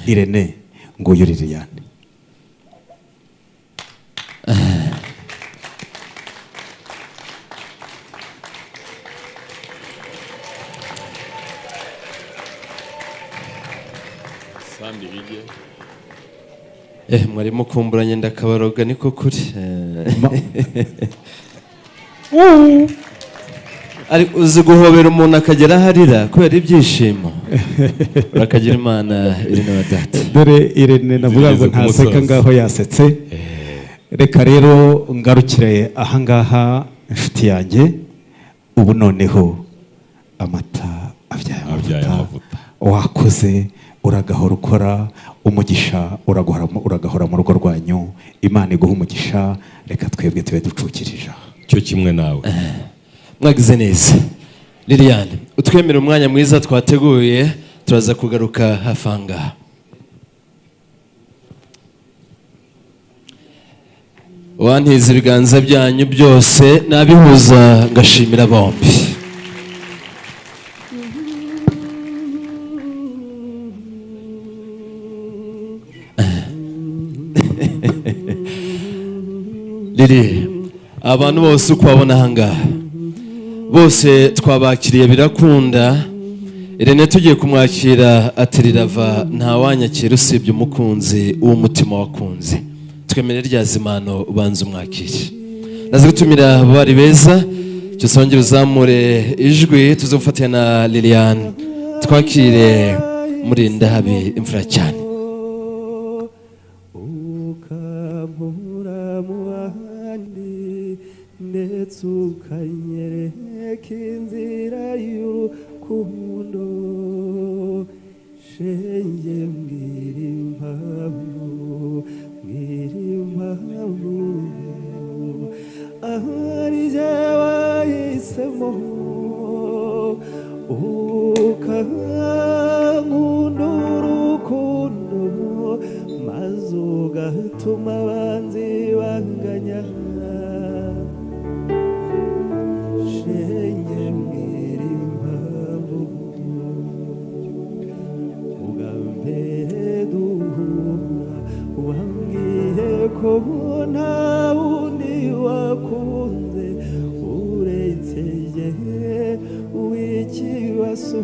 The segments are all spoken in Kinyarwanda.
Irene nguyu Liliane. Mwarimo kumburanye ndakabaroga niko kuri. Ari uzi guhobera umuntu akagera harira kubera ibyishimo. Urakagira Imana Irene wa data. Dore Irene navuga ngo ntaseka ngaho yasetse. Reka rero ngarukire ahangaha inshuti yanjye ubu noneho amata abyaye amavuta. Wakoze uragahora ukora umugisha uragahora mu rugo rwanyu. Imana iguha umugisha. Reka twebwe tube ducukirije cyo kimwe nawe. Mwagize neza Liliane, utwemera umwanya mwiza twateguye, turaza kugaruka hafanga. Wantiza ibiganza byanyu byose nabihuza ngashimira bombi. Lili, abantu bose uko babona ahangaha bose twabakiriye birakunda. Irene tugiye kumwakira atirirava nta wanyakira usibye umukunzi w'umutima wakunze. Twemere rya zimano ubanza umwakire. Naze gutumira bari beza cyose wongera uzamure ijwi tuzofatanya na Liliane twakire muri ndahabi imfura cyane. Ukanyereka inzira y'urukundo shenge mbwira impamvu ahari jye wahisemo ukankunda urukundo maze ugatuma abanzi banganya. Nta wundi wakunze uretse jye w'ikibasumba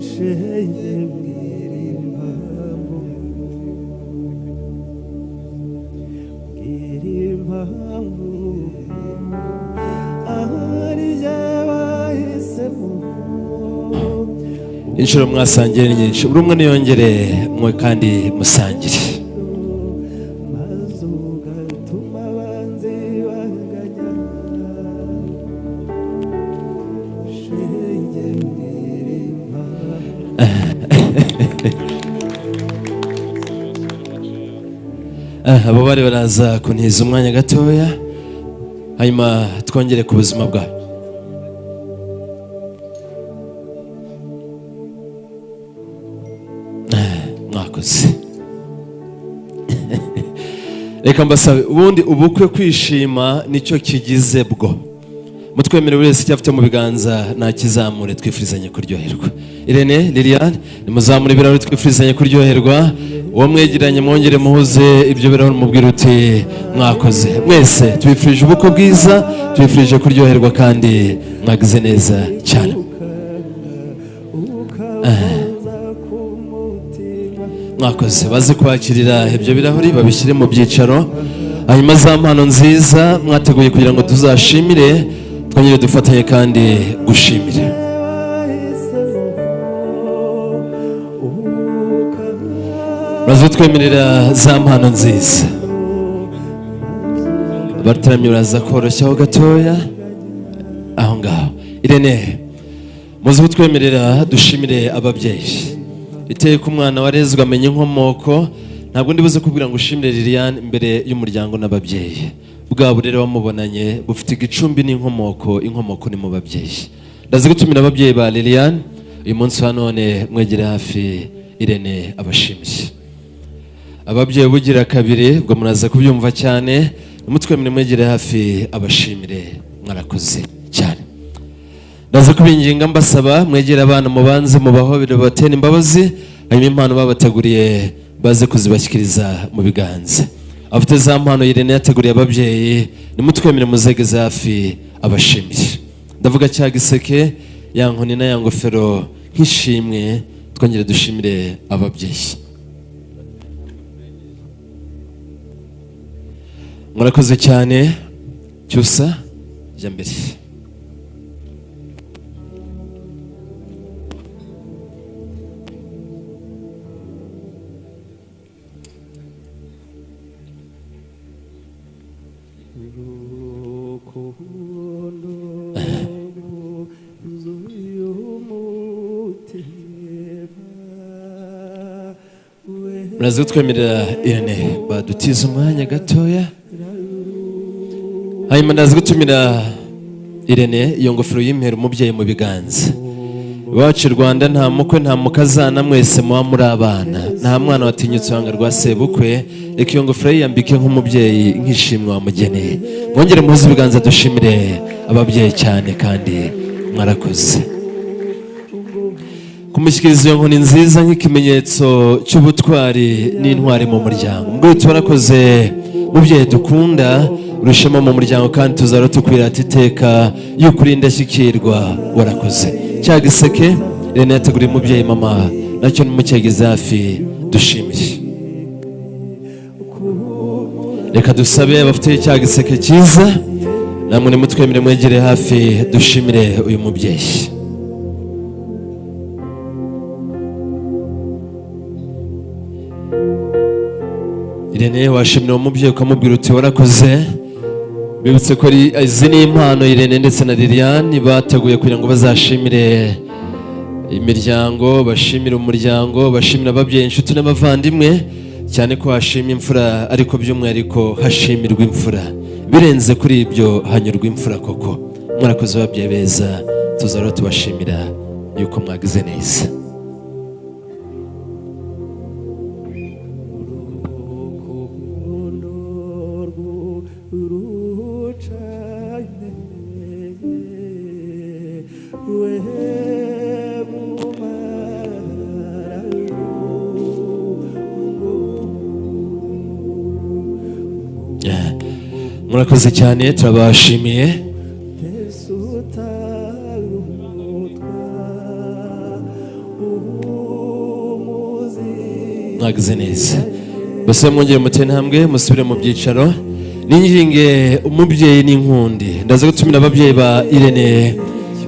shenge mbwira impamvu ahari jye wahisemo. Inshuro mwasangire ni nyinshi, buri umwe niyongere mwe kandi musangire. Abo bari baraza kuntiza umwanya gatoya hanyuma twongere ku buzima bwawe. Reka mbasabe ubundi ubukwe kwishima nicyo kigize bwo. Mutwemere wese cyafite mu biganza nakizamure twifurizanye kuryoherwa. Irene, Liliane nimuzamure ibirahuri twifurizanye kuryoherwa. Uwo mwegeranye mwongere muhuze ibyo birahuri mubwira uti mwakoze. Mwese tubifurije ubukwe bwiza, tubifurije kuryoherwa kandi mwagize neza cyane. Mwakoze baze kwakirira ibyo birahuri babishyire mu byicaro. Hanyuma za mpano nziza mwateguye kugira ngo tuzashimire twongere dufatanye kandi gushimira. Baze twemerera za mpano nziza. Barataramye uraza koroshyaho gatoya aho ngaho. Irene muze kutwemerera dushimire ababyeyi. Iteka umwana warezwe amenye inkomoko. Ntabwo ndibuze kubwira ngo ushimire Liliane imbere y'umuryango n'ababyeyi. Bwa burere wamubonanye bufite igicumbi n'inkomoko. Inkomoko ni mu babyeyi. Ndazi gutumira ababyeyi ba Liliane uyu munsi wa none mwegere hafi Irene abashimiye. Ababyeyi bugira kabiri ubwo muraza kubyumva cyane. Nimutwemere mwegere hafi abashimire mwarakoze cyane. ndaza kubinginga mbasaba mwegera abana mubanze mubahobere batene imbabazi, hanyuma impano babateguriye baze kuzibashyikiriza mu biganza. Afite za mpano Irene yateguriye ababyeyi, nimutwemere muzegeze hafi abashimire. Ndavuga cya giseke, ya nkoni na ya ngofero nk'ishimwe, twongere dushimire ababyeyi. Murakoze cyane. Cyusa jya mbere. Murazi kutwemerera Irene badutiza umwanya gatoya. Hanyuma ndazi gutumira Irene iyo ngofero y'impera umubyeyi mu biganza. Iwacu Rwanda nta mukwe nta mukazana, mwese muba muri abana, nta mwana watinyutse uruhanga rwa sebukwe, reka iyo ngofero yiyambike nk'umubyeyi nk'ishimwe wamugeneye. Mwongere muze ibiganza dushimire ababyeyi cyane kandi mwarakoze. Kumushyikiriza iyo nkoni nziza nk'ikimenyetso cy'ubutwari n'intwari mu muryango. Mbwo tubarakoze mubyeyi dukunda, urushema mu muryango kandi tuzara tukwirata iteka y'ukuri indashyikirwa, warakoze. Cya giseke Irene yateguriye umubyeyi mama, nacyo nimukegeze hafi dushimire. Reka dusabe abafite cya giseke cyiza, namwe nimutwemere mwegere hafi dushimire uyu mubyeyi. Irene washimira umubyeyi ukamubwira uti warakoze. Bibutse ko izi ni impano Irene ndetse na Liliane bateguye kugira ngo bazashimire imiryango, bashimire umuryango, bashimire ababyeyi, inshuti n'abavandimwe, cyane ko hashimye imfura ariko by'umwihariko hashimirwa imfura. Birenze kuri ibyo hanyurwa imfura koko. Mwarakoze ababyeyi beza, tuzara tubashimira yuko mwagize neza. Murakoze cyane, turabashimiye. Mwagize neza. Bose mwongere mutene intambwe musubire mu byicaro. Ninginge umubyeyi n'inkundi, ndaza gutumira ababyeyi ba Irene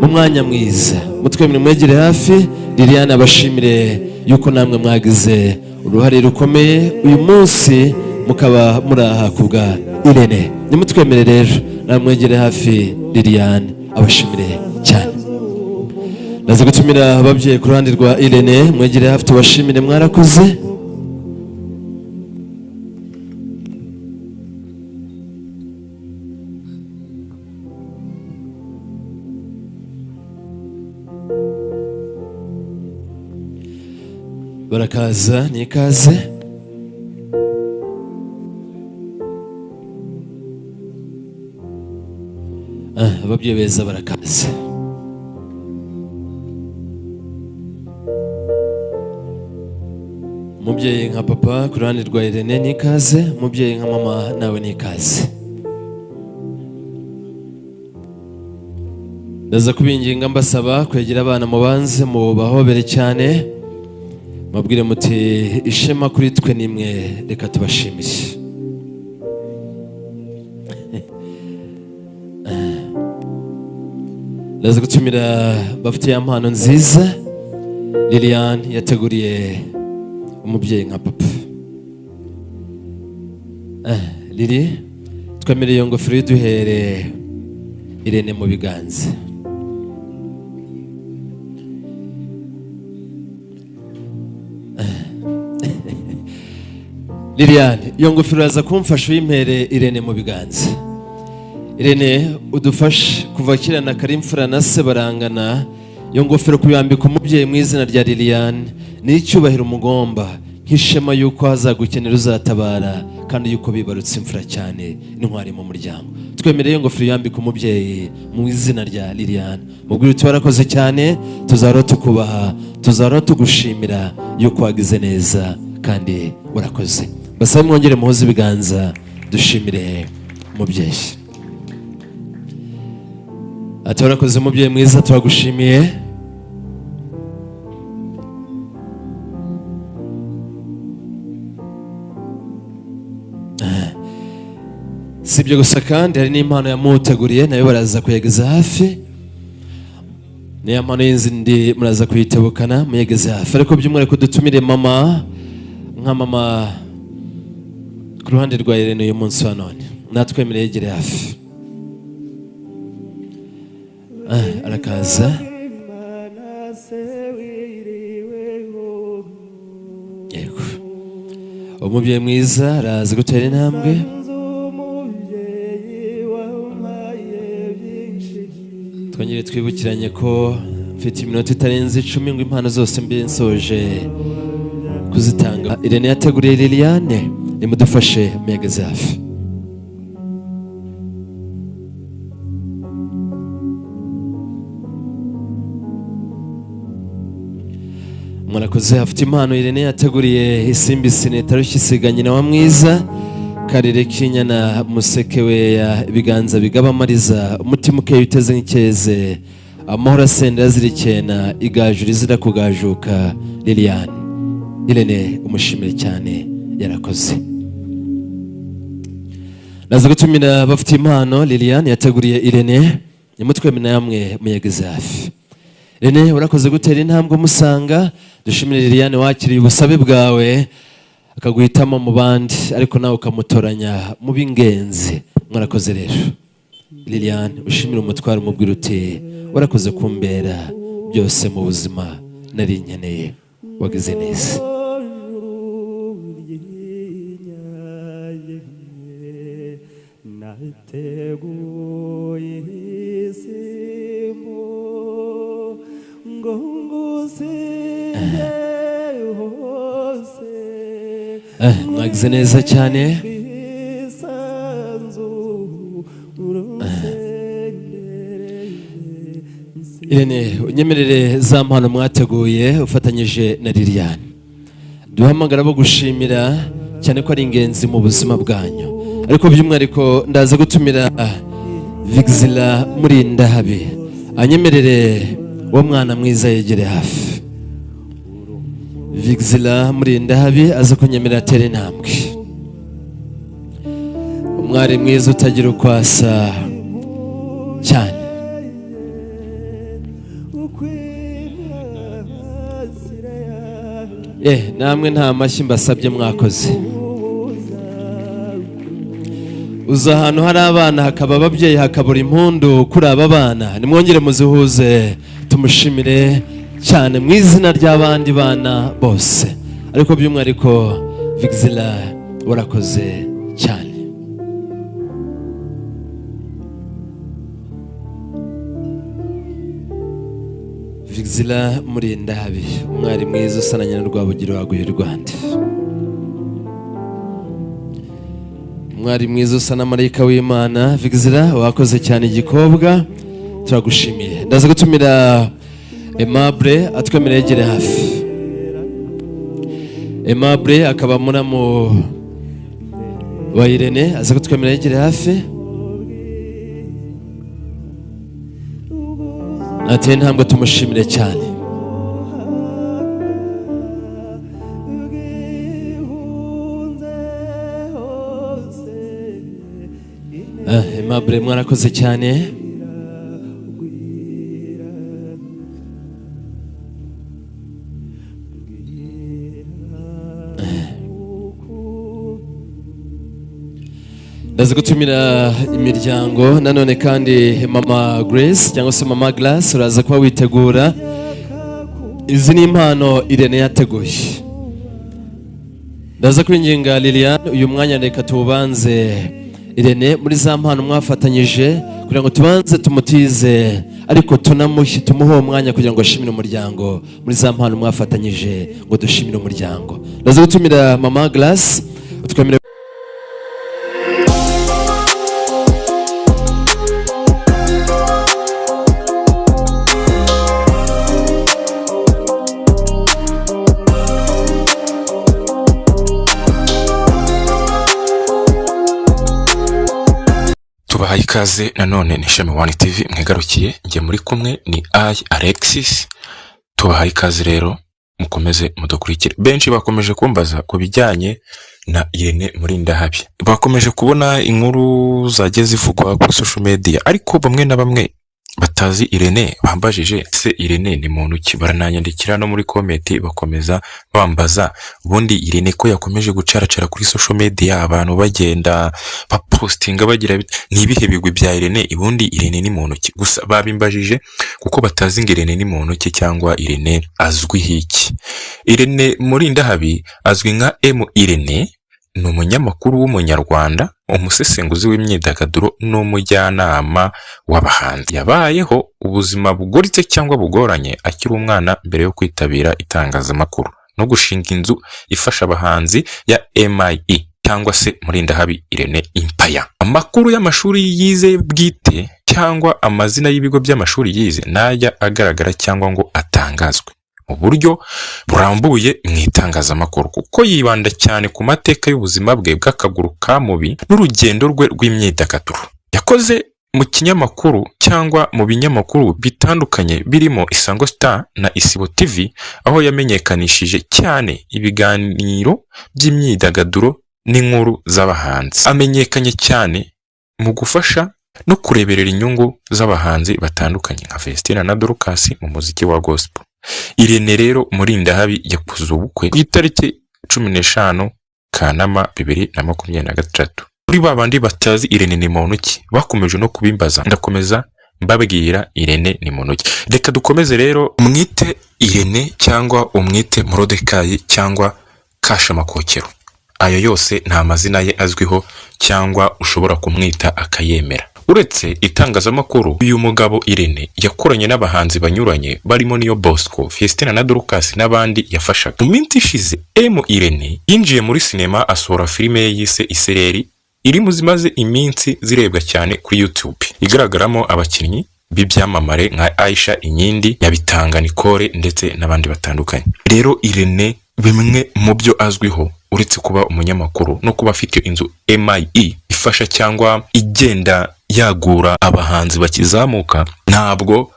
mu mwanya mwiza. Mutwemere mwegere hafi Liliane abashimire yuko namwe mwagize uruhare rukomeye uyu munsi, mukaba muraha kubwa Irene. Nimutwemere rero namwegere hafi Liliane abashimire cyane. Ndaza gutumira ababyeyi ku ruhande rwa Irene, mwegere hafi tubashimire, mwarakoze. Barakaza, ni ikaze. Ababyeyi beza barakaze. Umubyeyi nka papa ku ruhande rwa Irene ni ikaze, umubyeyi nka mama nawe ni ikaze. Ndaza kubinginga mbasaba kwegera abana mubanze mubahobere cyane, mabwire muti ishema kuri twe nimwe, reka tubashimire. Ndaza gutumira bafite ya mpano nziza Liliane yateguriye umubyeyi nka papa. Lili, twemereye iyo ngofero iduhere Irene mu biganza. Liliane, iyo ngofero yaza kumfasha uyimpere Irene mu biganza. Irene, udufashe kuva kera na Karimfura na se barangana, iyo ngofero kuyambika umubyeyi mu izina rya Liliane ni icyubahiro umugomba nk'ishema yuko hazagukenera uzatabara kandi yuko bibarutse imfura cyane n'intwari mu muryango. Twemereye ingofero yambika umubyeyi mu izina rya Liliane. Mubwire uti warakoze cyane, tuzahora tukubaha, tuzahora tugushimira yuko wagize neza kandi urakoze. Basabe mwongere muhoze ibiganza dushimire umubyeyi. Ati warakoze umubyeyi mwiza, turagushimiye. Sibyo gusa kandi hari n'impano yamuteguriye nayo baraza kuyageza hafi. Niyo mpano y'izindi muraza kuyitebukana muyageze hafi. Ariko by'umwihariko dutumire mama nka mama ku ruhande rwa Irene uyu munsi wa none. Natwemereye yegere hafi. Arakaza. Yego. Umubyeyi mwiza araza gutera intambwe. Twongere twibukiranye ko mfite iminota itarenze 10 ngo impano zose mbe nsoje kuzitanga. Irene yateguriye Liliane, nimudufashe muyageze hafi. Mwarakoze. Afite impano Irene yateguriye Isimbi Sineta Rushyisiga nyina wa mwiza, Karere k'inyana museke we ya ibiganza bigabamariza, umutima ukeye uteze nk'icyeze, amahoro asenda yazirikena igaju rizira kugajuka. Liliane, Irene umushimire cyane, yarakoze. Naza gutumira bafite impano Liliane yateguriye Irene, nimutwemena yamwe muyageze hafi. Irene urakoze gutera intambwe musanga. Dushimire Liliane wakiriye ubusabe bwawe akaguhitamo mu bandi ariko nawe ukamutoranya mu b'ingenzi. Mwarakoze rero Liliane, ushimire umutwaro umubwira uti warakoze kumbera byose mu buzima nari nkeneye, wagize neza. Mwagize neza cyane. Irene, unyemerere za mpano mwateguye ufatanyije na Liliane. Duhamagara bo gushimira cyane ko ari ingenzi mu buzima bwanyu. Ariko by'umwihariko ndaza gutumira Vigzila Murindahabi, anyemerere wo mwana mwiza yegere hafi. Vigzila Murindahabi aza kunyemerera atere intambwe. Umwari mwiza utagira ukwasa cyane. Namwe nta mashyi mbasabye mwakoze. Uza ahantu hari abana hakaba ababyeyi hakabura impundu kuri aba bana, nimwongere muzihuze tumushimire cyane mu izina ry'abandi bana bose. Ariko by'umwihariko Vigzila warakoze cyane. Vigzila Murindahabi, umwari mwiza usananya na Rwabugiri waguye Rwanda. Umwari mwiza usa na marayika w'Imana. Vigzila wakoze cyane igikobwa, turagushimiye. Ndaza gutumira Aimable atwemereye yegere hafi. Aimable akaba muramu wa Irene, aza kutwemerera yegere hafi. Ateye intambwe tumushimire cyane. Aimable mwarakoze cyane. Ndaza gutumira imiryango nanone kandi Mama Grace cyangwa se Mama Glass uraza kuba witegura. Izi ni impano Irene yateguye. Ndaza kwinginga Liliane uyu mwanya reka tubanze Irene muri za mpano mwafatanyije kugira ngo tubanze tumutize ariko tumuhe uwo mwanya kugira ngo ashimire umuryango muri za mpano mwafatanyije ngo dushimire umuryango. Ndaza gutumira Mama Grace utwemerera tubahaye ikaze nanone ni Shami One TV mwigarukiye, njye muri kumwe ni Alexis. Tubahaye ikaze rero mukomeze mudukurikire. Benshi bakomeje kumbaza ku bijyanye na Irene Murindahabi, bakomeje kubona inkuru zagiye zivugwa kuri social media, ariko bamwe na bamwe batazi Irene bambajije se Irene ni muntu ki, barananyandikira no muri comment bakomeza bambaza ubundi Irene ko yakomeje gucaracara kuri social media, abantu bagenda bapostinga bagira ni ibihe bigwi bya Irene, ubundi Irene ni muntu ki. Gusa babimbajije kuko batazi ngo Irene ni muntu ki cyangwa Irene azwi hiki. Irene Murindahabi azwi nka Irene, ni umunyamakuru w'umunyarwanda, umusesenguzi w'imyidagaduro n'umujyanama w'abahanzi. Yabayeho ubuzima bugoritse cyangwa bugoranye akiri umwana mbere yo kwitabira itangazamakuru no gushinga inzu ifasha abahanzi ya MIE cyangwa se Murindahabi Irene Empire. Amakuru y'amashuri yize bwite cyangwa amazina y'ibigo by'amashuri yize najya agaragara cyangwa ngo atangazwe mu buryo burambuye mu itangazamakuru, kuko yibanda cyane ku mateka y'ubuzima bwe bw'akaguru ka mubi n'urugendo rwe rw'imyidagaduro. Yakoze mu kinyamakuru cyangwa mu binyamakuru bitandukanye birimo Isango Star na Isibo TV, aho yamenyekanishije cyane ibiganiro by'imyidagaduro n'inkuru z'abahanzi. Amenyekanye cyane mu gufasha no kureberera inyungu z'abahanzi batandukanye nka Festina na Dorcas mu muziki wa gospel. Irene rero Murindahabi yakoze ubukwe ku itariki 15 Kanama 2023. Kuri babandi batazi Irene ni muntu ki bakomeje no kubimbaza, ndakomeza mbabwira Irene ni muntu ki. Reka dukomeze rero. Mwite Irene cyangwa umwite Morodekayi cyangwa Kashamakokero, ayo yose nta mazina ye azwiho cyangwa ushobora kumwita akayemera. Uretse itangazamakuru, uyu mugabo Irene yakoranye n'abahanzi banyuranye barimo Niyo Bosco, Festina na Dorcas n'abandi yafashaga. Mu minsi ishize Irene yinjiye muri sinema asohora filime ye yise Isereri, iri mu zimaze iminsi zirebwa cyane kuri YouTube, igaragaramo abakinnyi b'ibyamamare nka Aisha Inyindi, Nyabitanga Nicole ndetse n'abandi batandukanye. Rero Irene bimwe mu byo azwiho uretse kuba umunyamakuru no kuba afite inzu MIE ifasha cyangwa igenda yagura abahanzi bakizamuka, ntabwo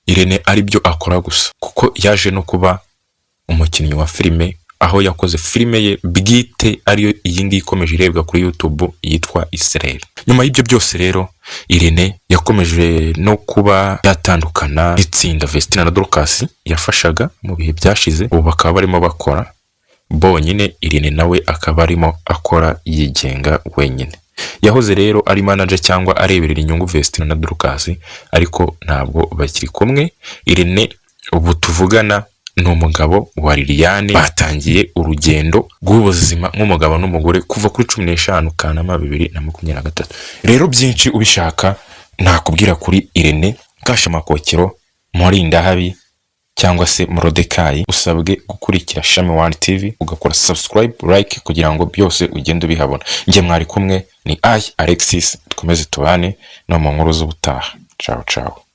Irene ari byo akora gusa, kuko yaje no kuba umukinnyi wa filime, aho yakoze filime ye bwite ariyo iyi ngiyi ikomeje irebwa kuri YouTube yitwa Israel. Nyuma y'ibyo byose rero Irene yakomeje no kuba yatandukana n'itsinda Festina na Dorcas yafashaga mu bihe byashize, ubu bakaba barimo bakora bonyine. Irene nawe akaba arimo akora yigenga wenyine. Yahoze rero ari manager cyangwa areberera inyungu Festina na Dorcas, ariko ntabwo bakiri kumwe. Irene ubu tuvugana ni umugabo wa Liliane, batangiye urugendo rw'ubuzima nk'umugabo n'umugore kuva kuri 15 Kanama 2023. Rero byinshi ubishaka nakubwira kuri Irene Kashamakokero Murindahabi cyangwa se Morodekayi. Usabwe gukurikira Shami One TV, ugakora subscribe, like kugira ngo byose ugende ubihabona. Nge mwari kumwe ni Alexis, dukomeze tubane no mu nkuru z'ubutaha. Ciao ciao.